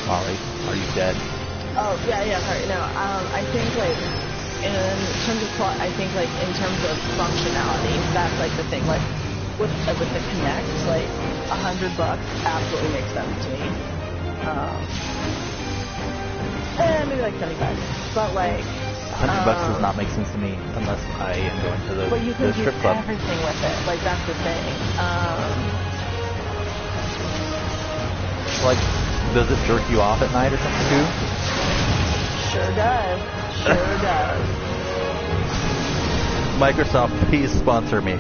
Molly, are you dead? Oh, yeah, sorry, no, I think, like, in terms of plot, I think, like, in terms of functionality, that's, like, the thing, like, with the Kinect, like, $100 absolutely makes sense to me. And maybe, like, 75, but, like... $100 does not make sense to me unless I am going to the, but you can strip do club. everything with it, like, that's the thing. Like, does it jerk you off at night or something too? Sure does. Sure does. Microsoft, please sponsor me.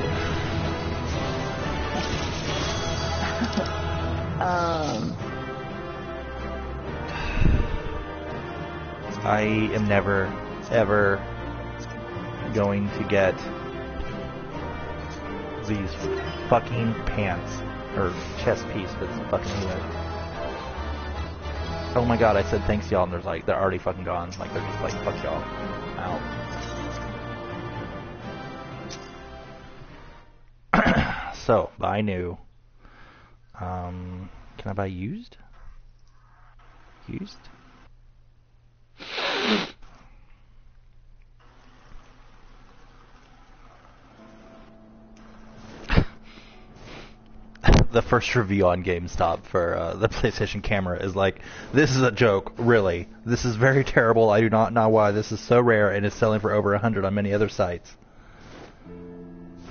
I am never, ever going to get these fucking pants or chest piece that's fucking good. Oh my god, I said thanks y'all and there's like, they're already fucking gone. Like they're just like, fuck y'all. Out. So, buy new. Can I buy used? Used? The first review on GameStop for the PlayStation camera is like, this is a joke, really. This is very terrible. I do not know why this is so rare and is selling for over 100 on many other sites.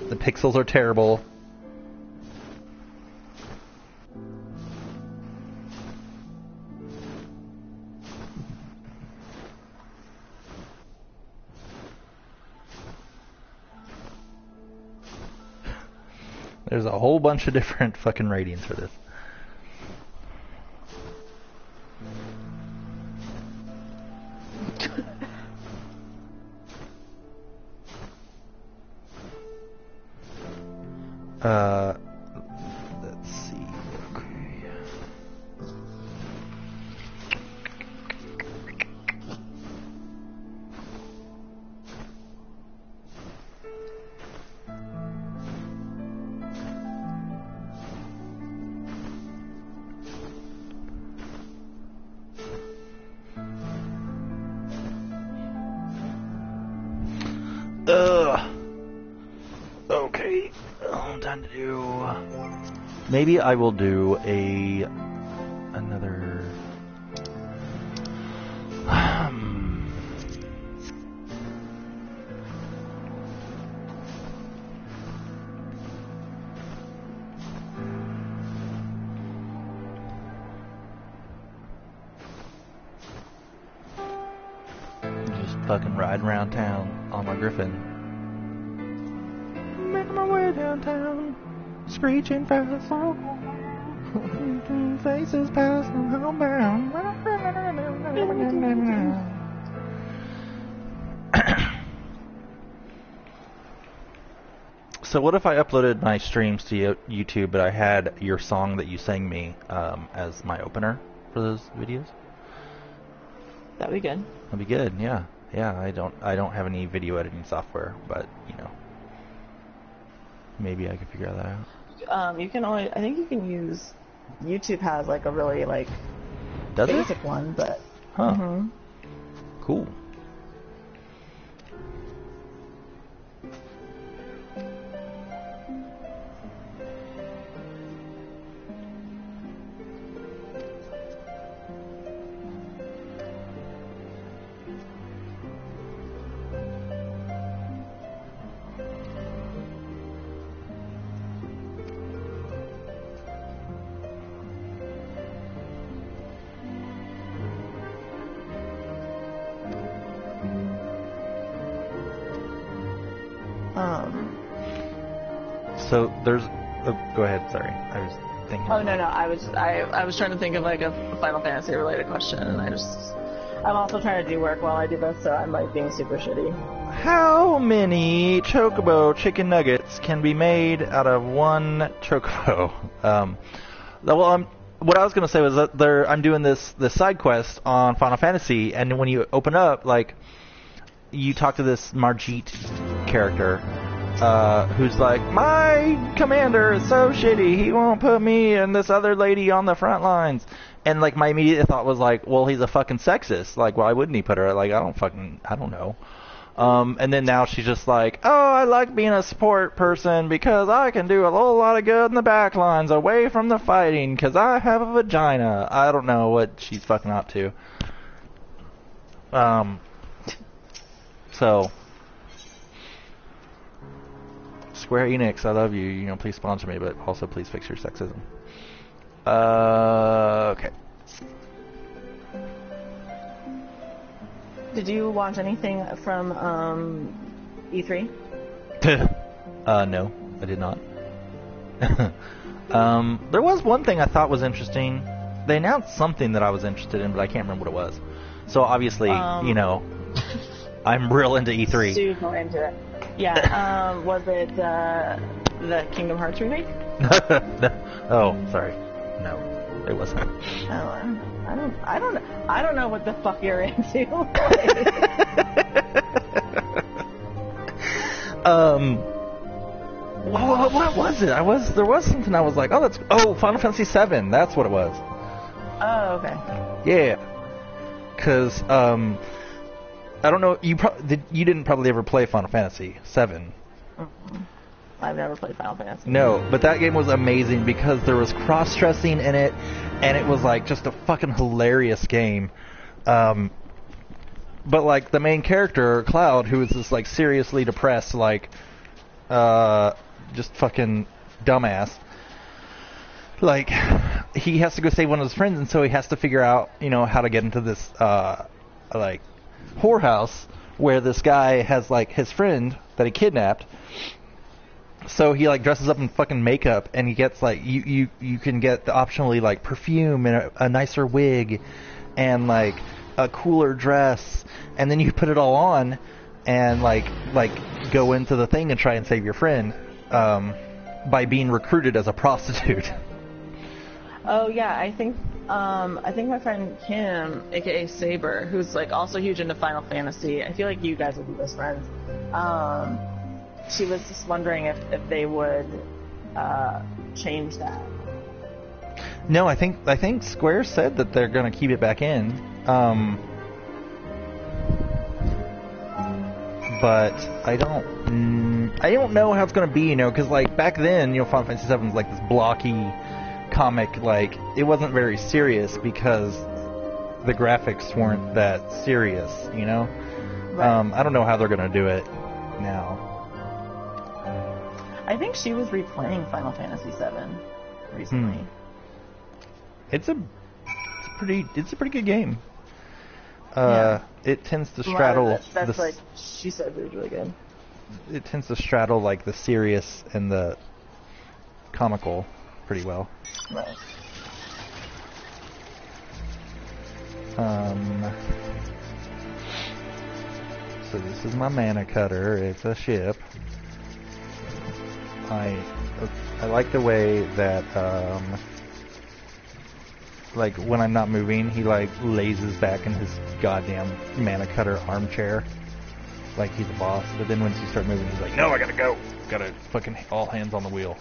The pixels are terrible. There's a whole bunch of different fucking ratings for this. Let's see. Okay. Okay. Time to do. Maybe I will do another. Just fucking riding around town on my Griffin. Making my way downtown, screeching fast. Faces passing homebound. So what if I uploaded my streams to YouTube, but I had your song that you sang me as my opener for those videos? That'd be good. That'd be good. Yeah. I don't have any video editing software, but you know. Maybe I could figure that out. You can only, I think you can use, YouTube has like a really like Does basic one, but Cool. So there's. Oh, go ahead. Sorry, I was thinking. Oh no, I was trying to think of like a Final Fantasy related question, and I'm also trying to do work while I do this, so I'm like being super shitty. How many Chocobo chicken nuggets can be made out of one Chocobo? What I was gonna say was that I'm doing this side quest on Final Fantasy, and when you open up, like, you talk to this Margit character. Who's like, my commander is so shitty, he won't put me and this other lady on the front lines. And like my immediate thought was like, well, he's a fucking sexist. Like, why wouldn't he put her? Like, I don't know. And then now she's just like, oh, I like being a support person because I can do a whole lot of good in the back lines away from the fighting because I have a vagina. I don't know what she's fucking up to. So, Square Enix, I love you. You know, please sponsor me, but also please fix your sexism. Okay. Did you watch anything from E3? No, I did not. There was one thing I thought was interesting. They announced something that I was interested in, but I can't remember what it was. So obviously, you know, I'm real into E3. Super into it. Yeah. Was it the Kingdom Hearts remake? Oh, sorry. No, it wasn't. Oh, I don't know what the fuck you're into. What was it? There was something I was like, Final Fantasy VII. That's what it was. Oh, okay. Yeah. Cause I don't know. You didn't probably ever play Final Fantasy VII. Mm-hmm. I've never played Final Fantasy. No, but that game was amazing because there was cross-dressing in it, and it was like just a fucking hilarious game. But like the main character, Cloud, who is this like seriously depressed, like just fucking dumbass. Like he has to go save one of his friends, and so he has to figure out, you know, how to get into this like whorehouse where this guy has like his friend that he kidnapped. So he like dresses up in fucking makeup, and he gets like you can get the optionally like perfume and a nicer wig, and like a cooler dress, and then you put it all on, and like go into the thing and try and save your friend by being recruited as a prostitute. Oh yeah, I think my friend Kim, aka Saber, who's like also huge into Final Fantasy. I feel like you guys would be best friends. She was just wondering if they would change that. No, I think Square said that they're going to keep it back in. But I don't know how it's going to be, you know, because like back then, you know, Final Fantasy VII was like this blocky comic, like it wasn't very serious because the graphics weren't that serious, you know. Right. I don't know how they're going to do it now. I think she was replaying Final Fantasy VII recently. It's a pretty good game. Yeah. It tends to straddle. That's like she said, it was really good. It tends to straddle like the serious and the comical pretty well. Right. So this is my mana cutter. It's a ship. I like the way that like when I'm not moving, he like lazes back in his goddamn mana cutter armchair like he's a boss. But then once you start moving, he's like, no, I gotta go. Gotta fucking all hands on the wheel.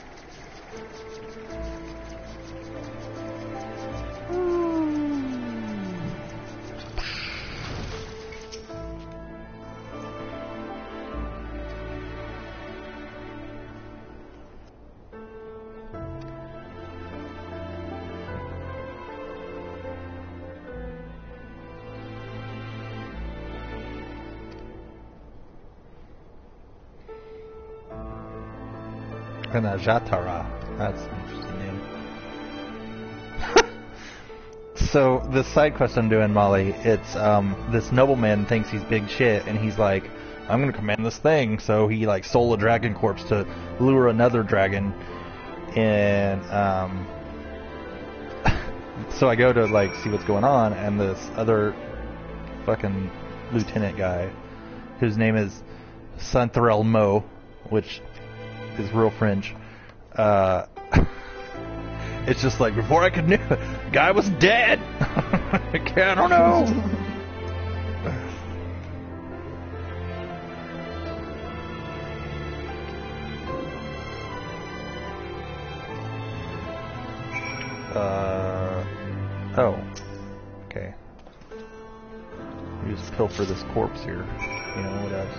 And a Jatara. That's an interesting name. So, the side quest I'm doing, Molly, it's, this nobleman thinks he's big shit, and he's like, I'm gonna command this thing. So he, like, stole a dragon corpse to lure another dragon. And, so I go to, like, see what's going on, and this other fucking lieutenant guy, whose name is Santhrel Mo, which is real French. It's just like, before I could know, guy was dead. I don't know. Oh. Okay. You just pilfer this corpse here. You know what else?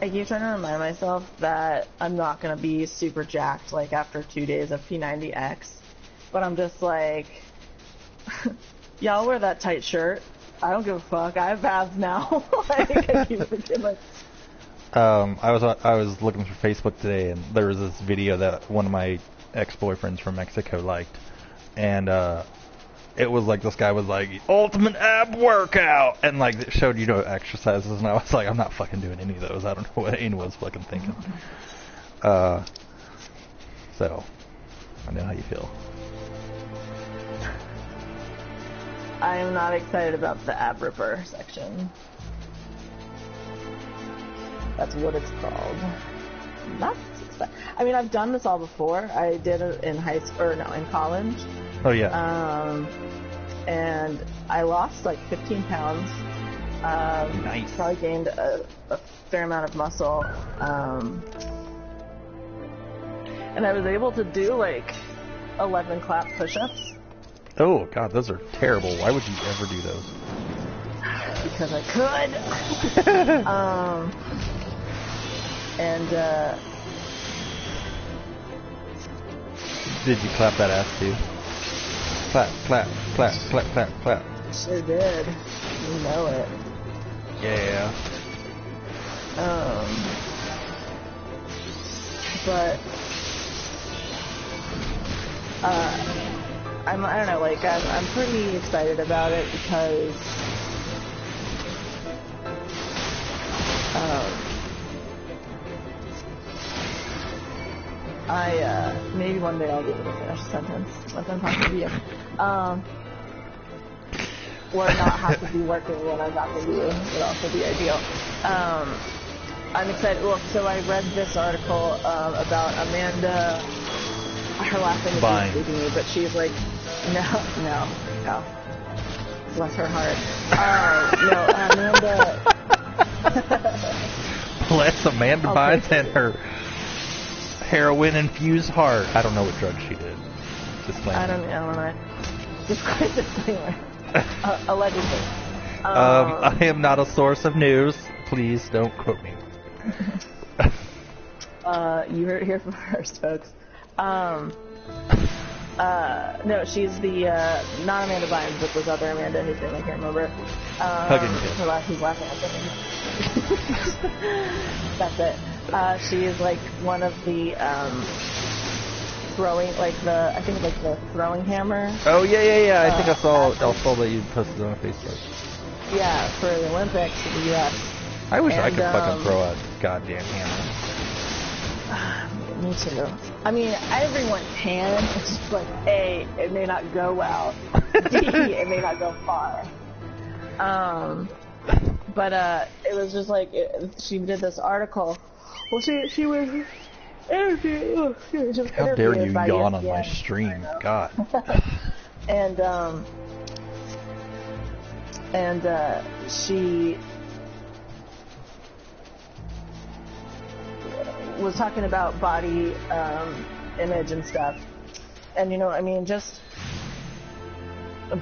I keep trying to remind myself that I'm not gonna be super jacked like after 2 days of P90X, but I'm just like, y'all wear that tight shirt. I don't give a fuck. I have abs now. Like, I keep forgetting, like. I was looking through Facebook today, and there was this video that one of my ex-boyfriends from Mexico liked, and it was like this guy was like ultimate ab workout, and like it showed exercises, and I was like, I'm not fucking doing any of those. I don't know what anyone's fucking thinking. So I know how you feel. I am not excited about the ab ripper section. That's what it's called. Not excited. I mean, I've done this all before. I did it in in college. Oh yeah. And I lost like 15 pounds. Nice. Probably gained a fair amount of muscle. And I was able to do like 11 clap push-ups. Oh god, those are terrible. Why would you ever do those? Because I could. Did you clap that ass too? Clap, clap, clap, clap, clap, clap. Sure did. You know it. Yeah. But I don't know, like I'm pretty excited about it because maybe one day I'll be able to finish a sentence once I'm talking to you. Or not have to be working when I'm talking to you would also be ideal. I'm excited. Well, so I read this article about Amanda. Her last name is escaping me, but she's like, no. Bless her heart. No, Amanda. Bless Amanda Bynes and her heroin-infused heart. I don't know what drug she did. Disclaimer. I don't know. Disclaimer. Allegedly. I am not a source of news. Please don't quote me. You heard it here first, folks. No, she's the not Amanda Bynes, but this other Amanda whose name I can't remember. Who's laughing at me. That's it. She is like one of the throwing, I think the throwing hammer. Oh yeah. I think I saw that you posted on Facebook. Yeah, for the Olympics in the U.S. I wish I could fucking throw a goddamn hammer. Me too. I mean, everyone can. It's just like, A, it may not go well. B, it may not go far. But it was just like, she did this article. Well, she was interviewed. How dare you yawn on my stream? God. She was talking about body image and stuff, and I mean, just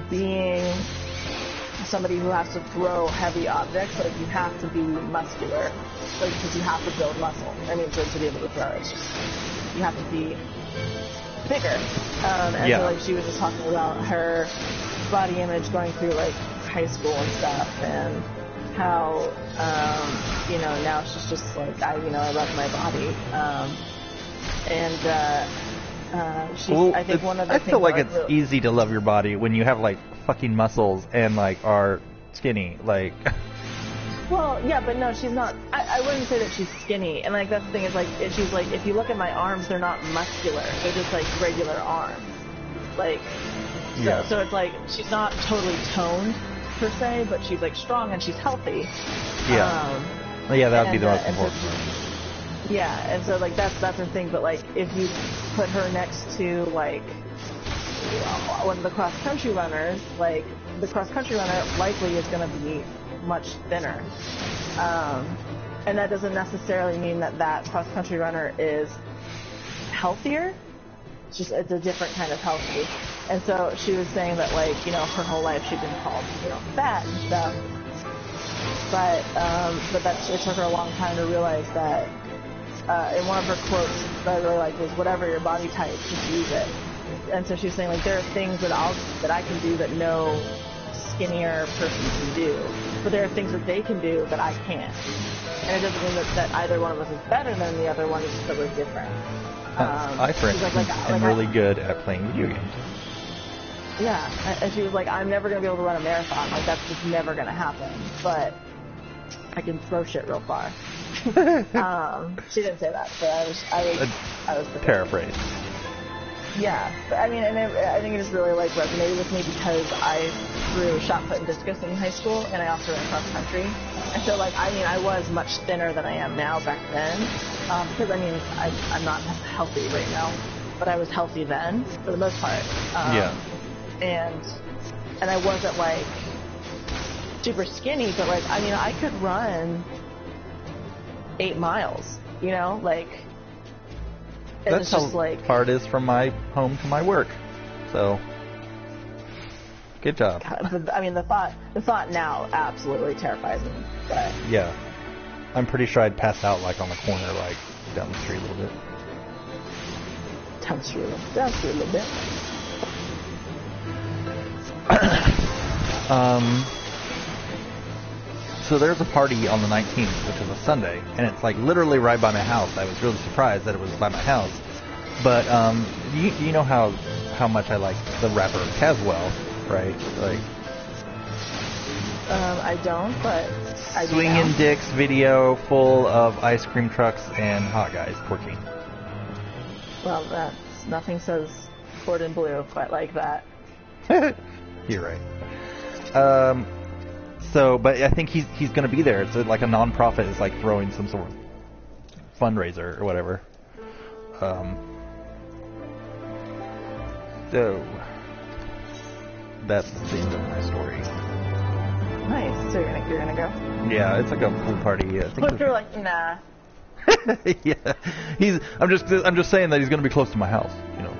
being somebody who has to throw heavy objects, like you have to be muscular, like because you have to build muscle. I mean, to be able to throw, it's just you have to be bigger. So like she was just talking about her body image going through like high school and stuff, and how now she's just like I love my body, I think one of the I things feel like it's easy to love your body when you have like fucking muscles and like are skinny, like. Well, yeah, but no, she's not. I wouldn't say that she's skinny, and like that's the thing is like she's like if you look at my arms, they're not muscular, they're just like regular arms, like. So it's like she's not totally toned per se, but she's like strong and she's healthy. Yeah. That would be the most important. Yeah, and so like that's her thing. But like if you put her next to like one of the cross country runners, like the cross country runner likely is going to be much thinner. And that doesn't necessarily mean that cross-country runner is healthier. It's a different kind of healthy. And so she was saying that, like, you know, her whole life she'd been called, you know, fat and stuff. But that it took her a long time to realize that, in one of her quotes that I really liked was, whatever your body type, just use it. And so she was saying, like, there are things that I can do that no skinnier person can do. But there are things that they can do that I can't. And it doesn't mean that either one of us is better than the other one, it's just that we're different. I, for instance, am really good at playing video games. Yeah, and she was like, I'm never going to be able to run a marathon. Like, that's just never going to happen. But I can throw shit real far. She didn't say that, but I was paraphrase. Yeah, but I mean, and I think it just really, like, resonated with me because I threw shot put and discus in high school, and I also ran cross country. And so, like, I mean, I was much thinner than I am now back then, because, I mean, I'm not healthy right now, but I was healthy then, for the most part. Yeah. And I wasn't, like, super skinny, but, like, I mean, I could run 8 miles, you know, like... That's just how like, far it is from my home to my work. So, good job. God, I mean, the thought now absolutely terrifies me. But yeah, I'm pretty sure I'd pass out, like, on the corner, like, down the street a little bit. Down the street a little bit. So there's a party on the 19th, which is a Sunday, and it's, like, literally right by my house. I was really surprised that it was by my house. But you know how much I like the rapper Caswell, right? Like, I don't, but I do. Swingin' Dicks video full of ice cream trucks and hot guys twerking. Well, nothing says Cordon Bleu quite like that. You're right. So, but I think he's going to be there. It's like a non-profit is, like, throwing some sort of fundraiser or whatever. So that's the end of my story. Nice. So you're gonna go? Yeah, it's like a pool party. I think you're like, nah. Yeah, I'm just saying that he's going to be close to my house. You know.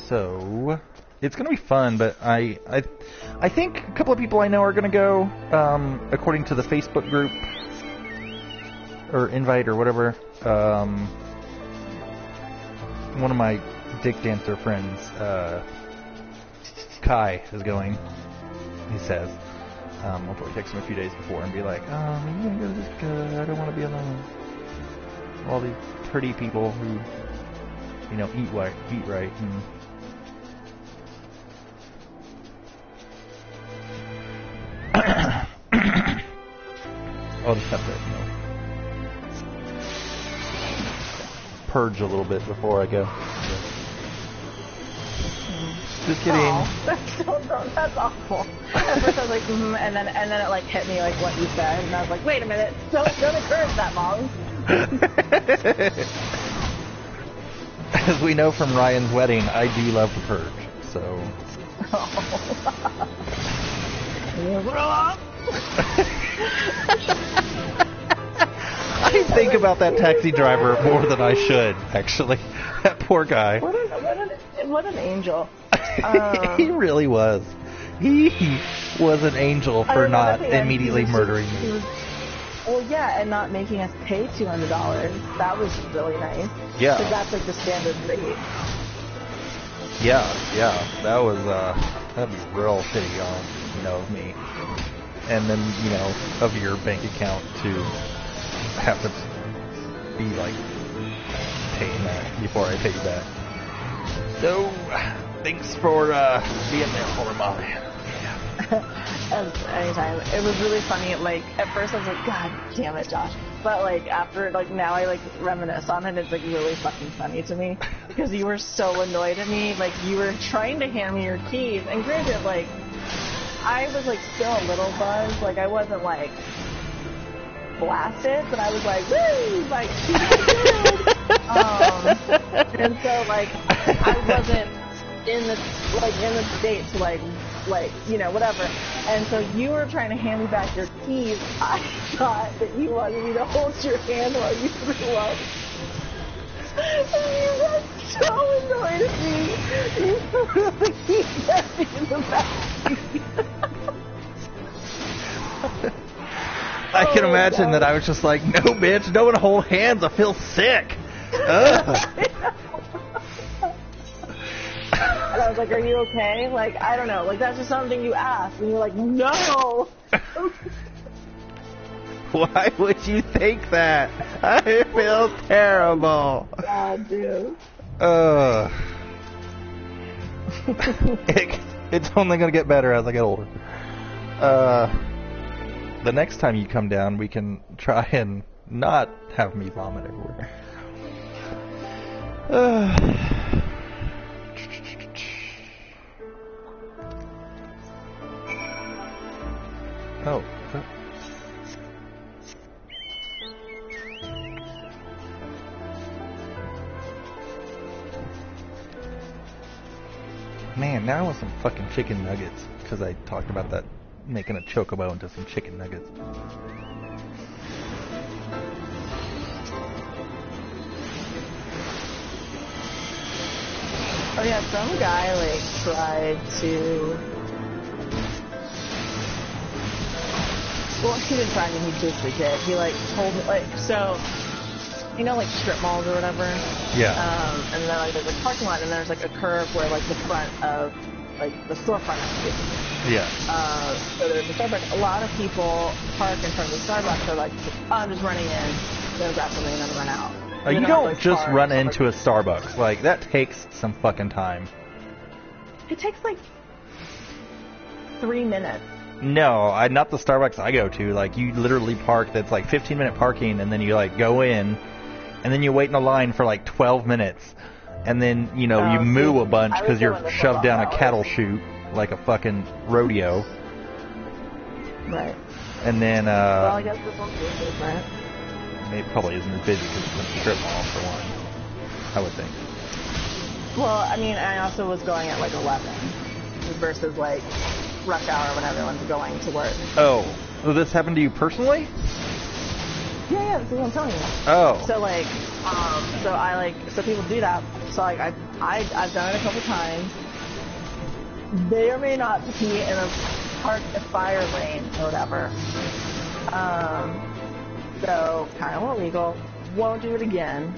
So it's gonna be fun, but I think a couple of people I know are gonna go, according to the Facebook group or invite or whatever. One of my dick dancer friends, Kai, is going. He says, I'll probably text him a few days before and be like, you gonna go to this? I don't want to be alone. All these pretty people who, you know, eat right, and I'll just have to, you know, purge a little bit before I go. Just kidding. Oh, that's awful. At first I was like, and then it like hit me like what you said, and I was like, wait a minute, don't encourage that, Mom. As we know from Ryan's wedding, I do love to purge, so. I think about that taxi driver more than I should, actually. That poor guy. What an angel. He really was. He was an angel for not immediately murdering me. Well, yeah, and not making us pay $200. That was really nice. Yeah. Because that's like the standard rate. Yeah. That was real shitty on, you know, of me. And then, you know, of your bank account to have to be like paying that before I pay you back. So, thanks for being there for me, Molly. Anytime. It was really funny. Like, at first I was like, God damn it, Josh. But, like, after, like, now I, like, reminisce on it. It's, like, really fucking funny to me. Because you were so annoyed at me. Like, you were trying to hand me your keys. And granted, like, I was, like, still a little buzzed. Like, I wasn't, like, blasted. But I was like, woo! Like, and so, like, I wasn't in the States, like you know, whatever. And so you were trying to hand me back your keys. I thought that you wanted me to hold your hand while you threw up. And you got so annoyed at me. You threw the keys at me in the back. I can imagine that I was just like, no, bitch, no one hold hands. I feel sick. Ugh. And I was like, are you okay? Like, I don't know. Like, that's just something you asked. And you're like, no. Why would you think that? I feel terrible. God, dude. It's only going to get better as I get older. The next time you come down, we can try and not have me vomit everywhere. Oh. Man, now I want some fucking chicken nuggets, because I talked about that, making a chocobo into some chicken nuggets. Oh yeah, some guy like tried to. Well, he didn't try. I mean, he basically did. He like told me like so. You know, like strip malls or whatever. Yeah. And then like there's a parking lot, and there's like a curve where like the front of like the storefront is. Yeah. So there's a Starbucks. A lot of people park in front of the Starbucks. They're like, oh, I'm just running in, gonna grab something, and then run out. You don't just run into a Starbucks. Like, that takes some fucking time. It takes like 3 minutes. No, not the Starbucks I go to. Like, you literally park, that's like 15-minute parking, and then you like go in, and then you wait in a line for like 12 minutes, and then, you know, you moo a bunch because you're shoved down a cattle chute like a fucking rodeo. Right. And then, well, I guess this one's different. It probably isn't as busy because it's a strip mall for one, I would think. Well, I mean, I also was going at like 11 versus like rush hour when everyone's going to work. Oh, so this happened to you personally? Yeah, this is what I'm telling you. Oh. So like, so people do that. So like, I've done it a couple times. They or may not be in a fire lane or whatever. So kind of illegal. Won't do it again.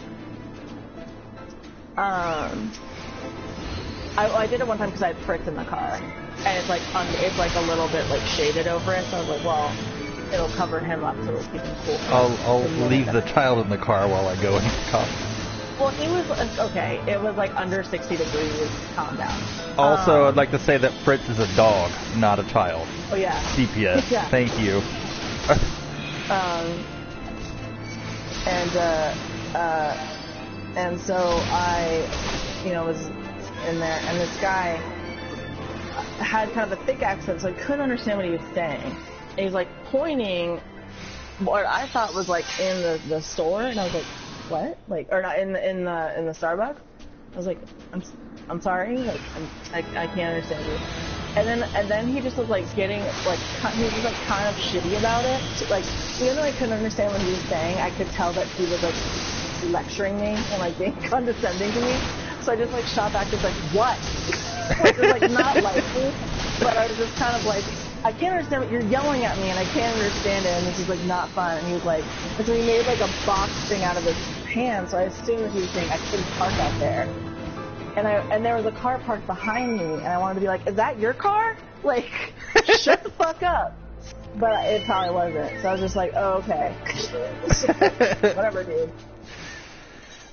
I did it one time because I had Fritz in the car, and it's like a little bit like shaded over it. So I was like, well, it'll cover him up so it'll keep him cool. I'll leave the child in the car while I go and cop. Well, he was okay. It was like under 60 degrees. Calm down. Also, I'd like to say that Fritz is a dog, not a child. Oh yeah. CPS. Yeah. Thank you. And so I, was in there, and this guy had kind of a thick accent, so I couldn't understand what he was saying. And he was like pointing what I thought was like in the store, and I was like, what? Like, or not in the Starbucks? I was like, I'm sorry, like I can't understand you. And then he just was like getting like he was just like kind of shitty about it. Like even though I couldn't understand what he was saying, I could tell that he was like lecturing me and like being condescending to me. So I just like shot back and was like, what? Which is like not like me, but I was just kind of like, I can't understand what you're yelling at me, and I can't understand it, and this is like not fun. And he was like, and so he made like a box thing out of his hand. So I assumed that he was saying I couldn't park out there. And there was a car parked behind me, and I wanted to be like, is that your car? Like, shut the fuck up. But it probably wasn't. So I was just like, oh, okay. Whatever, dude.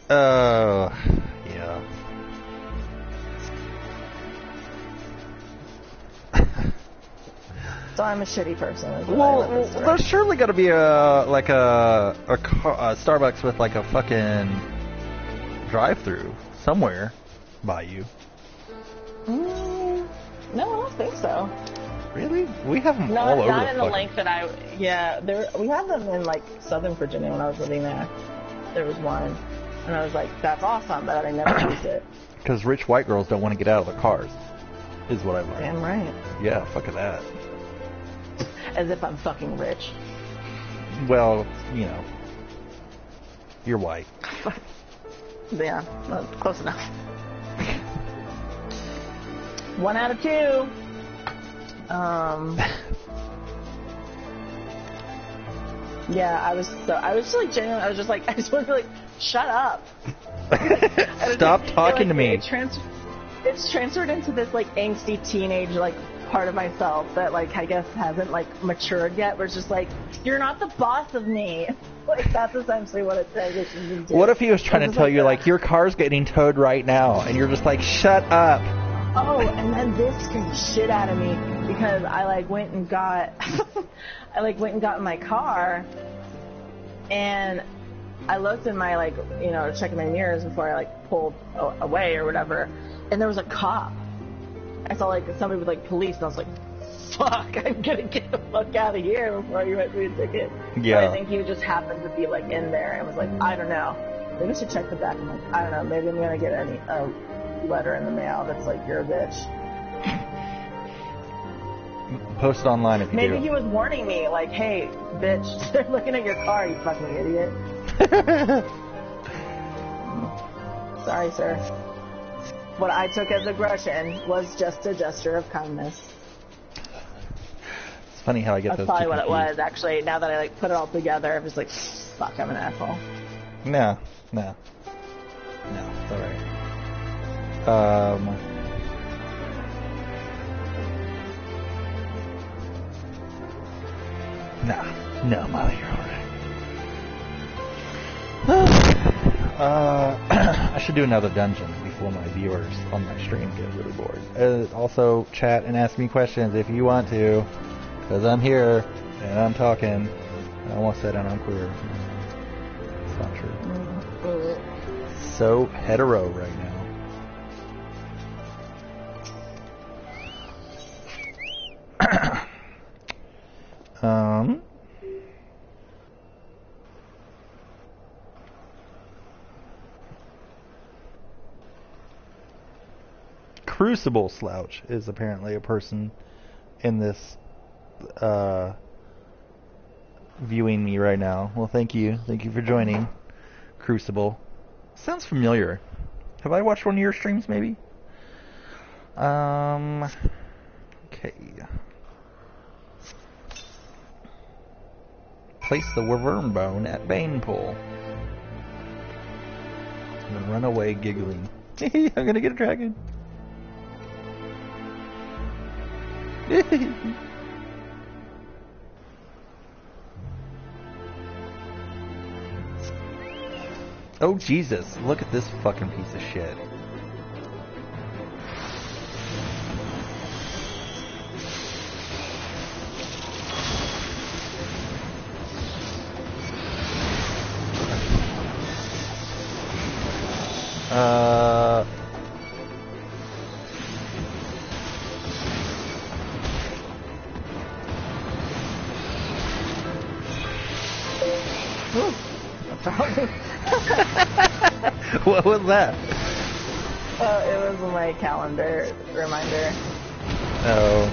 Yeah. So I'm a shitty person. Well, there's surely got to be a Starbucks with like a fucking drive-through somewhere by you. No, I don't think so. Really? We have them all over. Not in the length that we have them in like Southern Virginia when I was living there. There was one, and I was like, that's awesome, but I never used it. Because rich white girls don't want to get out of their cars, is what I've learned. Damn right. Yeah, fuck at that. As if I'm fucking rich. Well, you know, you're white. Yeah, well, close enough. 1 out of 2. Yeah, I was just like genuinely, I just wanted to be like, shut up. Stop talking to me. It's transferred into this like angsty teenage like part of myself that like I guess hasn't like matured yet. Where it's just like, you're not the boss of me. Like that's essentially what it transitions into. What if he was trying to tell you like your car's getting towed right now, and you're just like, shut up. Oh, and then this scared the shit out of me because I like went and got in my car, and I looked in my like checking my mirrors before I like pulled away or whatever, and there was a cop. I saw like somebody with like police, and I was like, fuck, I'm gonna get the fuck out of here before you write me a ticket. Yeah. But I think he just happened to be like in there and was like, I don't know, maybe I should check the back. I'm like, I don't know, maybe I'm gonna get a letter in the mail that's like, you're a bitch. Post it online if you Maybe do. he was warning me, like, hey, bitch, they're looking at your car, you fucking idiot. Sorry, sir. What I took as aggression was just a gesture of kindness. It's funny how I get That's those probably two what it confused. was, actually. Now that I like put it all together, I'm just like, fuck, I'm an asshole. No, it's alright. No, Molly, you're alright. I should do another dungeon before my viewers on my stream get really bored. Also, chat and ask me questions if you want to, because I'm here and I'm talking. I almost said I'm queer. It's not true. So hetero right now. Crucible Slouch is apparently a person in this viewing me right now. Well, thank you for joining, Crucible. Sounds familiar. Have I watched one of your streams, maybe? Okay. Place the Wyvern Bone at Banepool. And then run away giggling. I'm gonna get a dragon. Oh Jesus, look at this fucking piece of shit. What was that? It was my calendar reminder. Oh.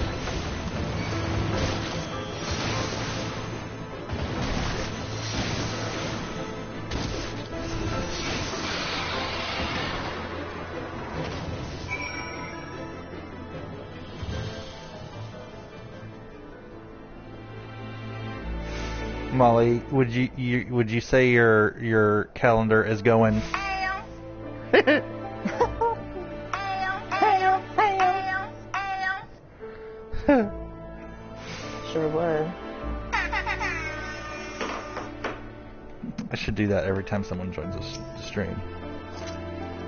Molly, would you say your calendar is going? Sure would. I should do that every time someone joins the stream.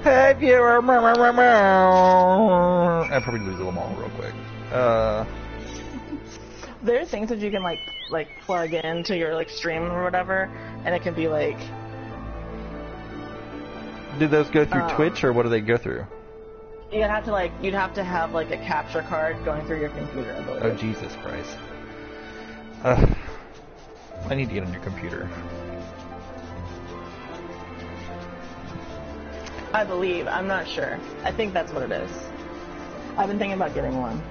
Hey viewer, I probably lose them all real quick. There are things that you can like plug into your like stream or whatever, and it can be like. Do those go through Twitch or what do they go through? You'd have to have like a capture card going through your computer, I believe. Oh Jesus Christ! I need to get on your computer. I believe. I'm not sure. I think that's what it is. I've been thinking about getting one.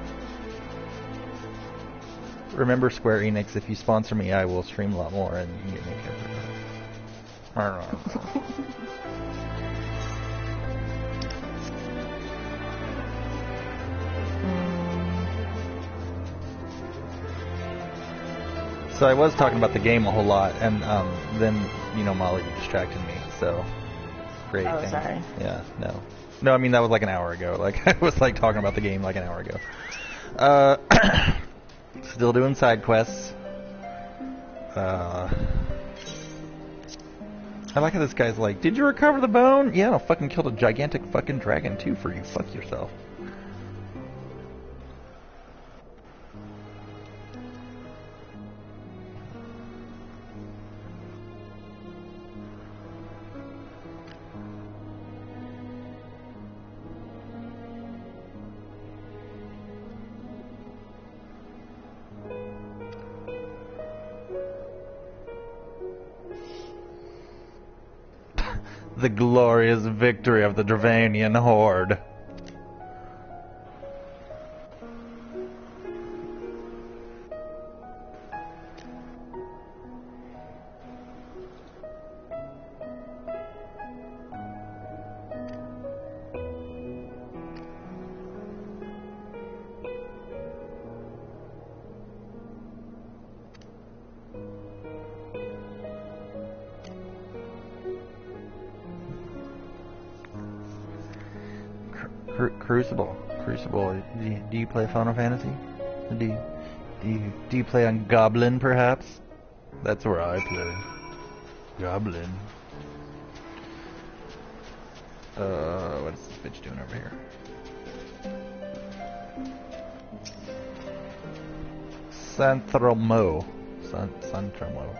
Remember, Square Enix, if you sponsor me, I will stream a lot more and you make everything. So I was talking about the game a whole lot, and then, you know, Molly distracted me, so great. Oh, thing. sorry. Yeah, no, I mean, that was like an hour ago. Like, I was like talking about the game like an hour ago. Still doing side quests. I like how this guy's like, did you recover the bone? Yeah, I fucking killed a gigantic fucking dragon too for you. Fuck yourself. The glorious victory of the Dravanian horde. Crucible. Do you play Final Fantasy? Do you play on Goblin, perhaps? That's where I play. Goblin. What is this bitch doing over here? Santhromo. Santhromo.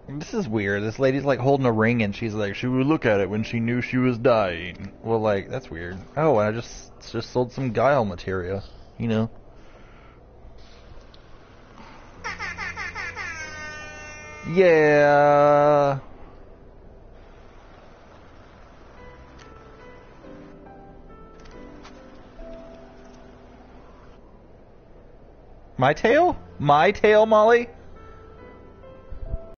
This is weird. This lady's like holding a ring and she's like, she would look at it when she knew she was dying. Well, like, that's weird. Oh, and I just sold some guile materia, you know. Yeah. My tail? My tail, Molly?